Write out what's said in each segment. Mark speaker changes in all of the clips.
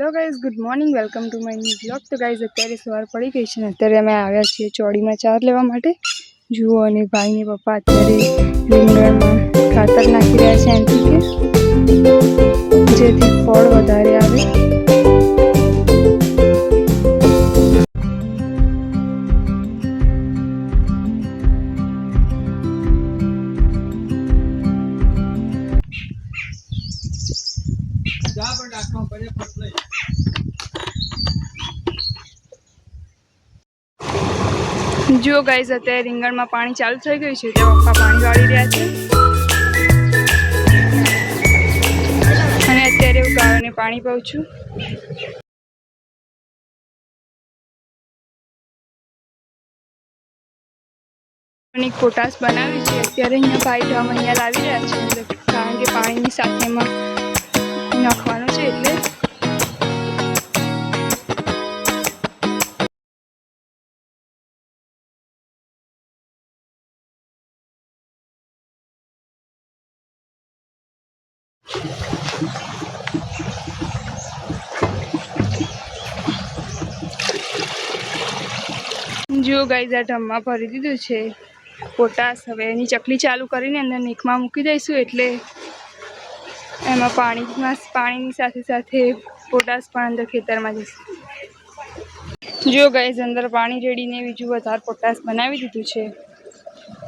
Speaker 1: Hello guys, good morning, welcome to my new blog. तो guys अत्यारे सवार पड़ी गई है। अत्यारे अमे आव्या छीए ચોડીમાં ચાર લેવા માટે। જુઓ અને ભાઈ ને પપ્પા અત્યારે રીંગણમાં ખાતર નાખી રહ્યા છે એનપીકે, જેથી ફળ વધારે આવે। जो गाइज अत्यारे રીંગણ में पानी चालू थई गयुं छे, त्यां पप्पा पानी वाળી रह्या छे अने अत्यारे हुं गायोने पानी पाउं छुं। पोटास बनावी छे अत्यारे अहींया भाई ड्रम अहींया लावी रह्या छे, कारण के पाणीनी साथे एमां नाखवानुं छे એટલે। जो गाइज आ ढम्मा भरी दीधुं छे पोटास। हवे एनी चकली चालू करीने अंदर नीकमां मूकी दईशुं એટલે एमां पाणीनी साथे साथे पोटास पण अंदर खेतरमां जशे। जो गाइज अंदर पाणी रेड़ीने बीजुं वधारे पोटास बनावी दीधुं छे।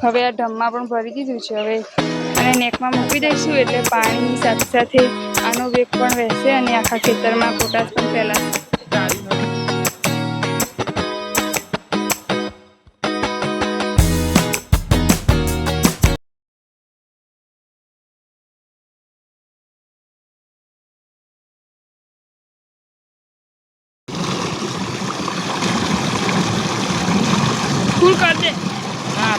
Speaker 1: हवे आ ढम्मा पण भरी दीधुं छे। हवे आने नेकमां मूकी दईशुं એટલે पाणीनी साथे साथे आनो वेग पण वहेशे अने आखा खेतरमां पोटास पण फैलाशे। फूल कर दे। हाँ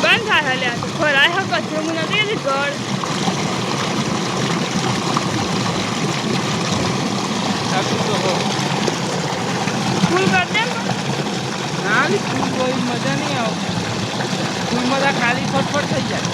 Speaker 1: बंद था हले आ तो भराय ह कचरो मुना दे दे गड़ फूल कर दे ना। फूल कोई मजा नहीं आओ, फूल मजा खाली फटफट થઈ જાય।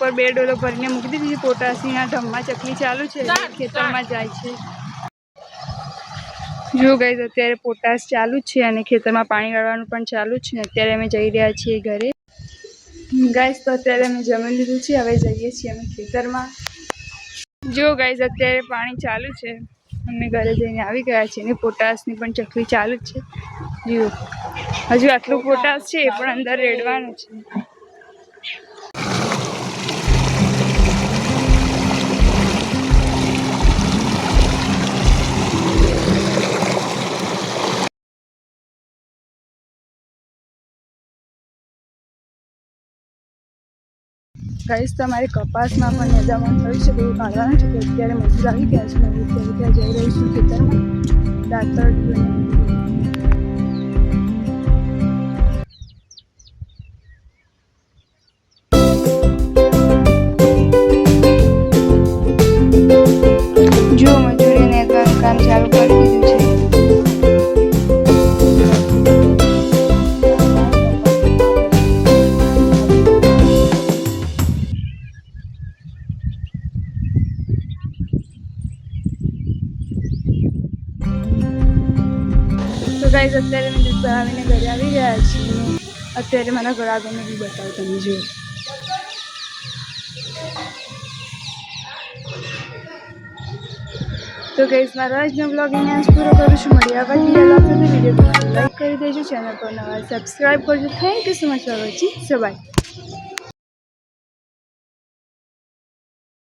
Speaker 1: पर बे डोलो भरीने मूकी दीधी पोटासनी ढम्मा चकली चालू छे, खेतरमां जाय छे। जो गाइस अत्यारे पोटास चालू छे अने खेतरमां पाणी वाळवानुं पण चालू छे। अत्यारे अमे जई रह्या छीए घरे। गाइस तो अत्यारे अमे जमी लीधुं छे, हवे जईए छीए अमे खेतरमां। जो गाइस अत्यारे पाणी चालू छे, अमे घरे जईने आवी गया छीए अने पोटासनी पण चकली चालू छे। जो हजू आटલું पोटास छे पण अंदर रेडवानुं छे। गाइस तमारे कपासमां पण निंदामण थई शके एवुं काढवानुं छे। अत्यारे मजूर आवी गया छे, मैं અત્યારે ત્યાં જઈ રહી છું ખેતરમાં દાતર લઈને। जो મજૂરીને કામ ચાલુ કરી દીધું છે। तो गाइस अत्यारे मैं दूध भरावीने घरे आवी गया छीए। अत्यारे मारा घर आगळनो व्यू बतावुं तमे जुओ। तो गाइस मारो आजनो ब्लॉग अहींया पूरो करूं छुं। मळीए आवा विडियो लाइक करी देजो, चेनल पर नवा सब्सक्राइब करजो। Thank you so much for watching. So bye.